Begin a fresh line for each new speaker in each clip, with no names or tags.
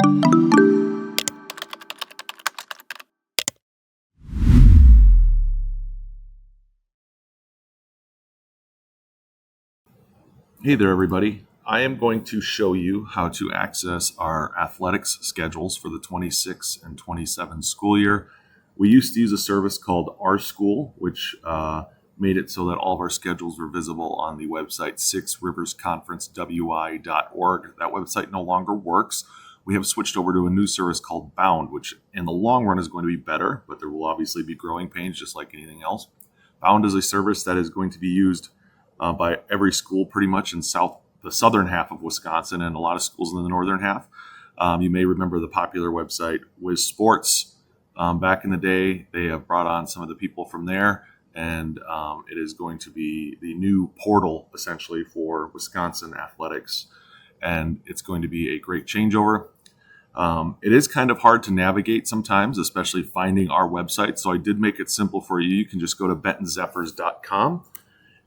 Hey there, everybody. I am going to show you how to access our athletics schedules for the 26 and 27 school year. We used to use a service called Our School, which made it so that all of our schedules were visible on the website 6riversconferencewi.org. That website no longer works. We have switched over to a new service called Bound, which in the long run is going to be better, but there will obviously be growing pains just like anything else. Bound is a service that is going to be used by every school pretty much in the southern half of Wisconsin and a lot of schools in the northern half. You may remember the popular website Wiz Sports. Back in the day, they have brought on some of the people from there, and it is going to be the new portal essentially for Wisconsin athletics, and it's going to be a great changeover. It is kind of hard to navigate sometimes, especially finding our website, so I did make it simple for you. You can just go to bentonzephyrs.com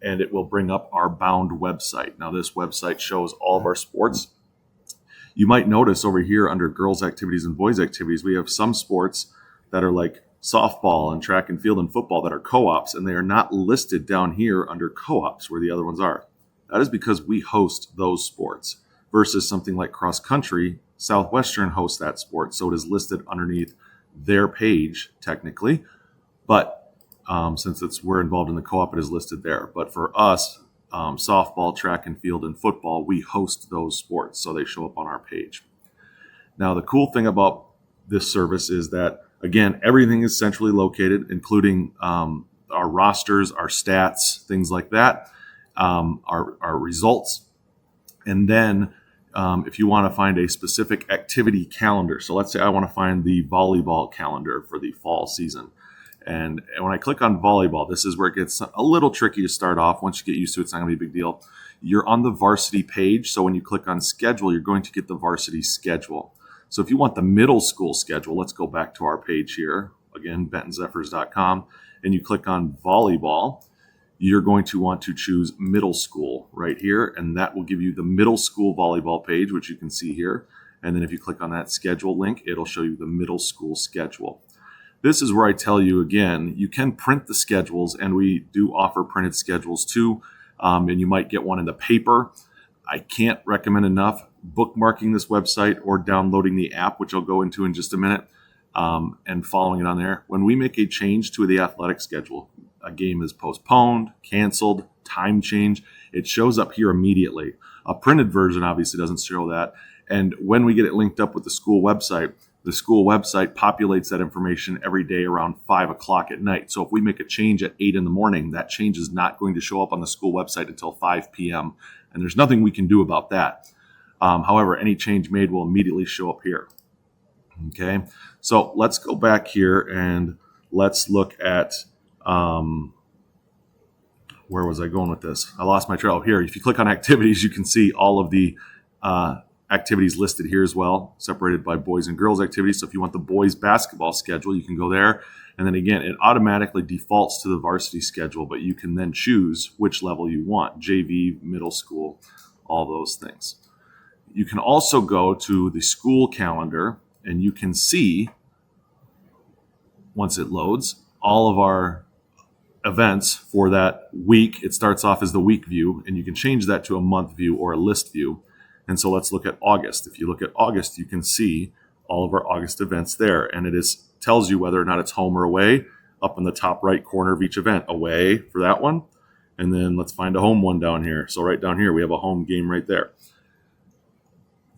and it will bring up our Bound website. Now, this website shows all of our sports. You might notice over here under girls' activities and boys' activities, we have some sports that are like softball and track and field and football that are co-ops, and they are not listed down here under co-ops where the other ones are. That is because we host those sports versus something like cross country. Southwestern hosts that sport, so it is listed underneath their page technically, but since we're involved in the co-op, it is listed there. But for us, softball, track and field, and football, we host those sports, so they show up on our page. Now, the cool thing about this service is that, again, everything is centrally located, including our rosters, our stats, things like that, our results. And then if you want to find a specific activity calendar, so let's say I want to find the volleyball calendar for the fall season. And when I click on volleyball, this is where it gets a little tricky to start off. Once you get used to it, it's not going to be a big deal. You're on the varsity page. So when you click on schedule, you're going to get the varsity schedule. So if you want the middle school schedule, let's go back to our page here. Again, bentonzephyrs.com. And you click on volleyball, you're going to want to choose middle school right here. And that will give you the middle school volleyball page, which you can see here. And then if you click on that schedule link, it'll show you the middle school schedule. This is where I tell you again, you can print the schedules, and we do offer printed schedules too. And you might get one in the paper. I can't recommend enough bookmarking this website or downloading the app, which I'll go into in just a minute, and following it on there. When we make a change to the athletic schedule, a game is postponed, canceled, time change, it shows up here immediately. A printed version obviously doesn't show that. And when we get it linked up with the school website populates that information every day around 5 o'clock at night. So if we make a change at 8 in the morning, that change is not going to show up on the school website until 5 p.m. And there's nothing we can do about that. However, any change made will immediately show up here. Okay, so let's go back here and let's look at, where was I going with this? I lost my trail here. If you click on activities, you can see all of the activities listed here as well, separated by boys and girls activities. So if you want the boys basketball schedule, you can go there. And then again, it automatically defaults to the varsity schedule, but you can then choose which level you want, JV, middle school, all those things. You can also go to the school calendar and you can see, once it loads, all of our events for that week. It starts off as the week view, and you can change that to a month view or a list view. And so let's look at August. If you look at August, you can see all of our August events there. And it tells you whether or not it's home or away up in the top right corner of each event. Away for that one. And then let's find a home one down here. So right down here, we have a home game right there.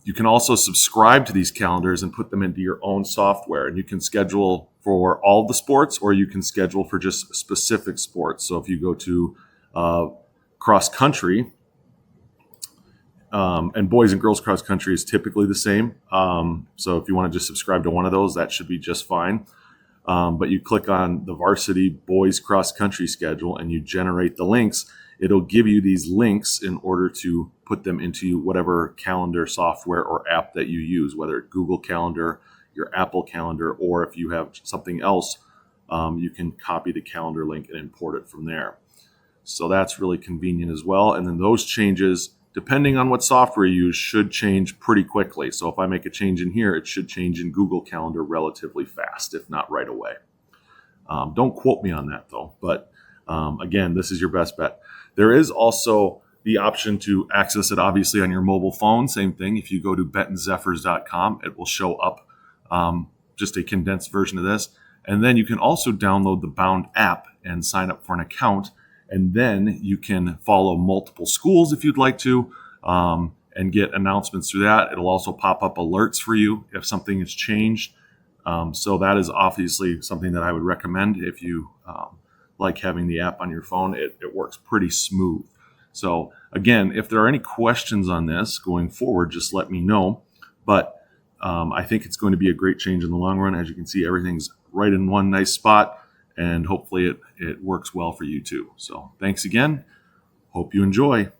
You can also subscribe to these calendars and put them into your own software. And you can schedule for all the sports, or you can schedule for just specific sports. So if you go to cross country, and boys and girls cross country is typically the same. So if you want to just subscribe to one of those, that should be just fine. But you click on the varsity boys cross country schedule and you generate the links. It'll give you these links in order to put them into whatever calendar software or app that you use, whether it's Google Calendar, your Apple Calendar, or if you have something else, you can copy the calendar link and import it from there. So that's really convenient as well. And then those changes depending on what software you use, should change pretty quickly. So if I make a change in here, it should change in Google Calendar relatively fast, if not right away. Don't quote me on that though, but again, this is your best bet. There is also the option to access it obviously on your mobile phone. Same thing. If you go to bentonzephyrs.com, it will show up just a condensed version of this. And then you can also download the Bound app and sign up for an account. And then you can follow multiple schools if you'd like to, and get announcements through that. It'll also pop up alerts for you if something has changed. So that is obviously something that I would recommend if you like having the app on your phone. It works pretty smooth. So again, if there are any questions on this going forward, just let me know. But I think it's going to be a great change in the long run. As you can see, everything's right in one nice spot, and hopefully it works well for you too. So thanks again. Hope you enjoy.